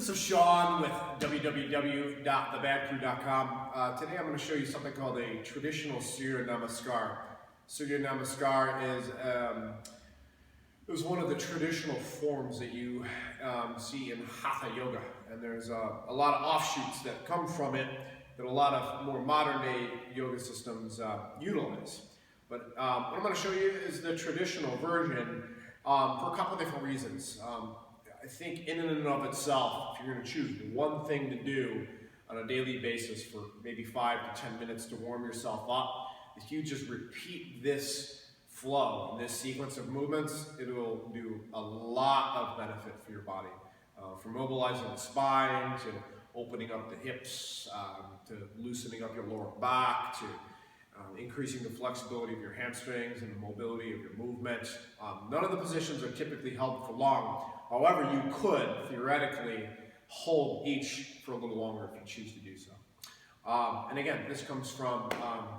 This is Sean with www.thebadcrew.com. Today I'm going to show you something called a traditional surya namaskara. Surya namaskara is one of the traditional forms that you see in Hatha Yoga, and there's a lot of offshoots that come from it that a lot of more modern day yoga systems utilize. But what I'm going to show you is the traditional version for a couple of different reasons. I think in and of itself, if you're going to choose one thing to do on a daily basis for maybe 5 to 10 minutes to warm yourself up, if you just repeat this flow, this sequence of movements, it will do a lot of benefit for your body. From mobilizing the spine, to opening up the hips, to loosening up your lower back, to increasing the flexibility of your hamstrings and the mobility of your movement. None of the positions are typically held for long. However, you could theoretically hold each for a little longer if you choose to do so. And again, this comes from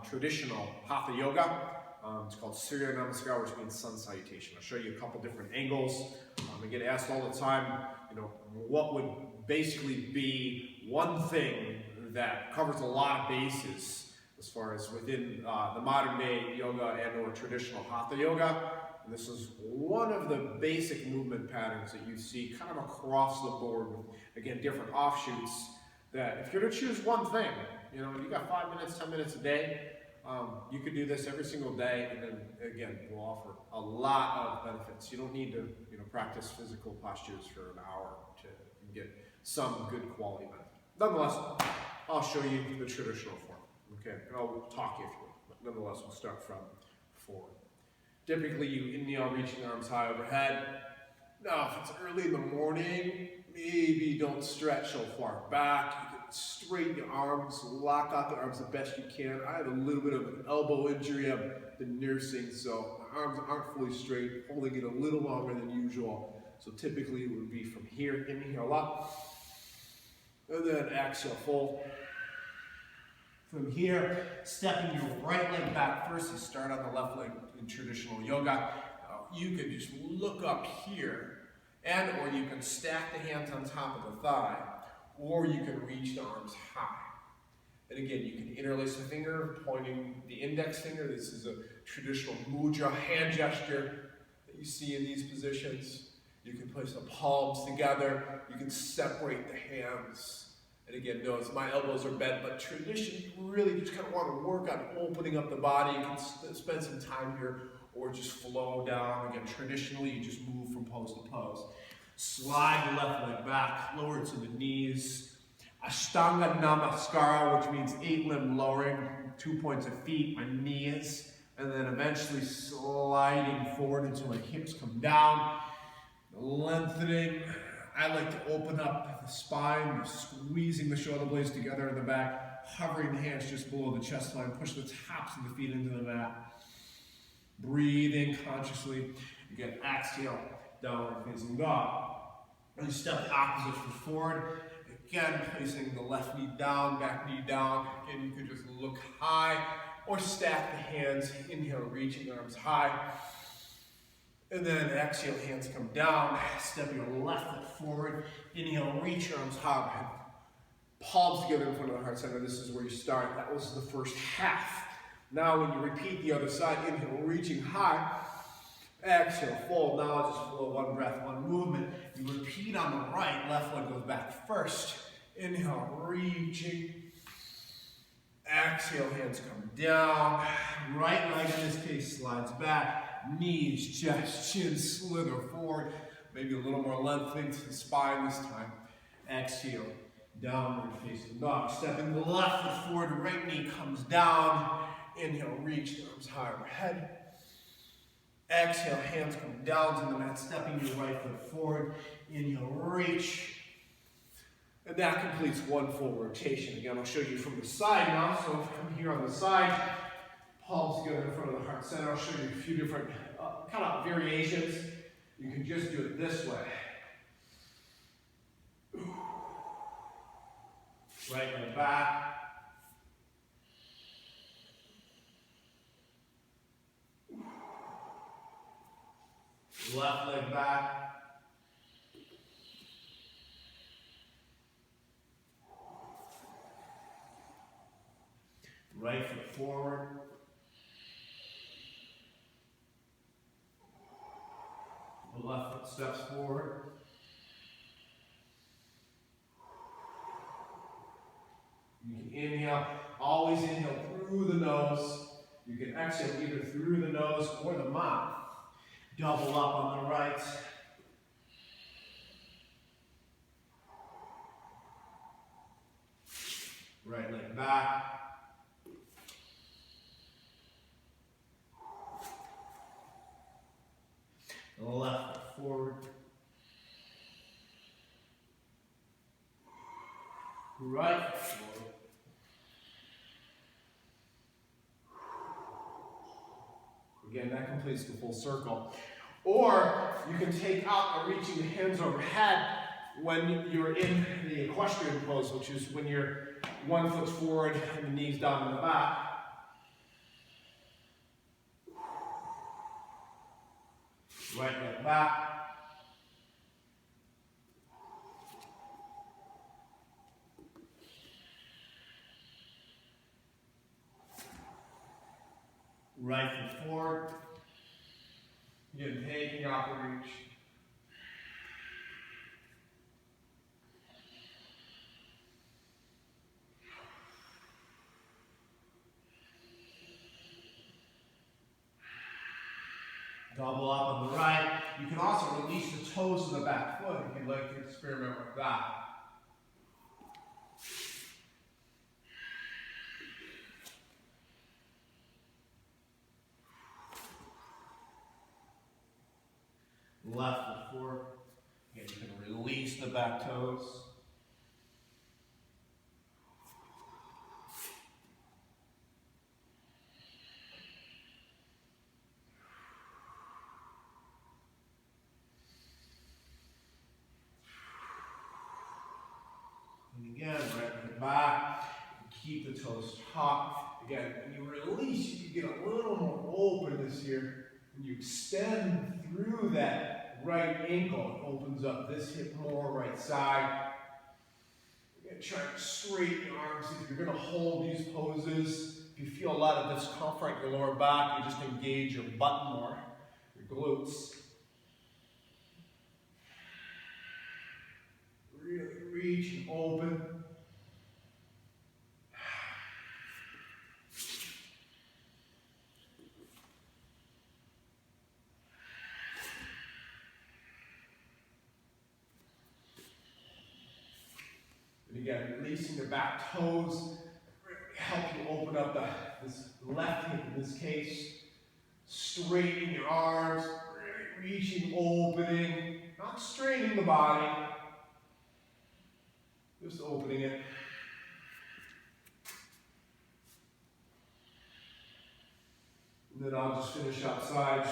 traditional Hatha Yoga. It's called surya namaskara, which means sun salutation. I'll show you a couple different angles. I get asked all the time, what would basically be one thing that covers a lot of bases as far as within the modern day yoga and or traditional Hatha Yoga. And this is one of the basic movement patterns that you see kind of across the board with, again, different offshoots that if you're to choose one thing, you got 5 minutes, 10 minutes a day, you could do this every single day, and then again, it will offer a lot of benefits. You don't need to practice physical postures for an hour to get some good quality benefit. Nonetheless, I'll show you the traditional form. Okay, and I'll talk you through it, but nonetheless, we'll start from forward. Typically, you inhale, reaching arms high overhead. Now, if it's early in the morning, maybe don't stretch so far back. You can straighten your arms, lock out the arms the best you can. I have a little bit of an elbow injury. I've been nursing, so my arms aren't fully straight, holding it a little longer than usual. So typically, it would be from here, inhale up, and then exhale, fold. From here, stepping your right leg back first. You start on the left leg in traditional yoga. You can just look up here, or you can stack the hands on top of the thigh, or you can reach the arms high. And again, you can interlace the finger, pointing the index finger. This is a traditional mudra hand gesture that you see in these positions. You can place the palms together. You can separate the hands. And again, notice my elbows are bent, but tradition, you really just kind of want to work on opening up the body. You can spend some time here or just flow down. Again, traditionally, you just move from pose to pose. Slide the left leg back, lower to the knees. Ashtanga namaskara, which means 8-limb lowering, 2 points of feet, my knees, and then eventually sliding forward until my hips come down. Lengthening. I like to open up the spine, squeezing the shoulder blades together in the back, hovering the hands just below the chest line, push the tops of the feet into the mat. Breathe in consciously. Again, exhale, downward facing dog. And you step the opposite foot forward. Again, placing the left knee down, back knee down. Again, you can just look high or stack the hands. Inhale, reaching arms high. And then exhale, hands come down. Step your left foot forward. Inhale, reach your arms high. Palms together in front of the heart center. This is where you start. That was the first half. Now when you repeat the other side, inhale, reaching high. Exhale, fold. Now just flow one breath, one movement. You repeat on the right. Left leg goes back first. Inhale, reaching. Exhale, hands come down. Right leg in this case slides back. Knees, chest, chin slither forward. Maybe a little more lengthening to the spine this time. Exhale, downward facing dog. Stepping the left foot forward, right knee comes down. Inhale, reach the arms high overhead. Exhale, hands come down to the mat. Stepping your right foot forward. Inhale, reach. And that completes one full rotation. Again, I'll show you from the side now. So from here on the side, palms together in front of the heart center. I'll show you a few different kind of variations. You can just do it this way. Right leg back. Left leg back. Right foot forward. The left foot steps forward. You can inhale, always inhale through the nose. You can exhale either through the nose or the mouth. Double up on the right. Right leg back. Left foot forward. Right foot forward. Again, that completes the full circle. Or you can take out a reaching the hands overhead when you're in the equestrian pose, which is when you're one foot forward and the knees down in the back. Right leg back. Right foot forward. Again, taking out the reach. Double up on the right. You can also release the toes of the back foot if you'd like to experiment with that. Left foot forward. Again, you can release the back toes. And again, right leg back. Keep the toes tucked. Again, when you release, you can get a little more openness here. When you extend through that right ankle, it opens up this hip more, right side. Again, try to straighten your arms. If you're going to hold these poses, if you feel a lot of discomfort in your lower back, you just engage your butt more, your glutes. Really reach and open. And again, releasing the back toes, really help you open up this left hip in this case. Straightening your arms, really reaching, opening, not straining the body, just opening it. And then I'll just finish outside.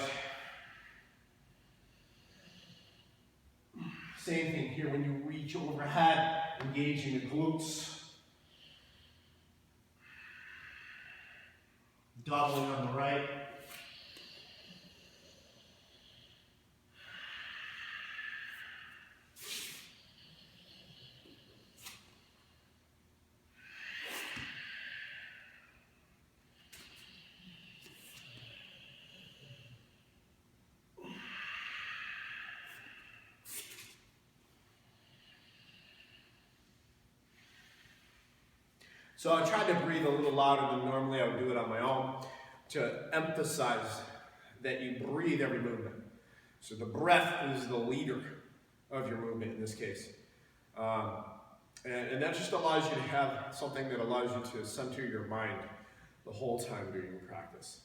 Same thing here, when you reach overhead, engaging the glutes. Doubling on the right. So I tried to breathe a little louder than normally I would do it on my own to emphasize that you breathe every movement. So the breath is the leader of your movement in this case. And that just allows you to have something that allows you to center your mind the whole time during your practice.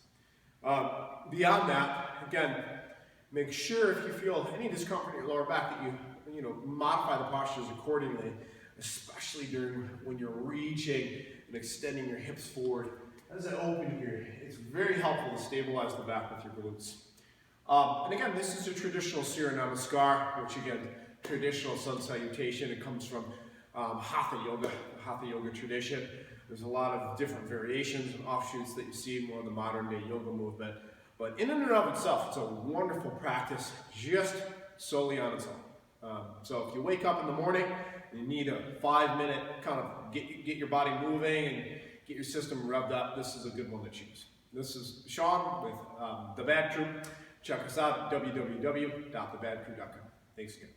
Beyond that, again, make sure if you feel any discomfort in your lower back that you modify the postures accordingly, especially when you're reaching and extending your hips forward. As I open here, it's very helpful to stabilize the back with your glutes. And again, this is a traditional surya namaskara, which again, traditional sun salutation. It comes from Hatha Yoga, the Hatha Yoga tradition. There's a lot of different variations and offshoots that you see more in the modern day yoga movement. But in and of itself, it's a wonderful practice just solely on its own. So if you wake up in the morning and you need a 5-minute kind of get your body moving and get your system revved up, this is a good one to choose. This is Sean with The Bad Crew. Check us out at www.thebadcrew.com. Thanks again.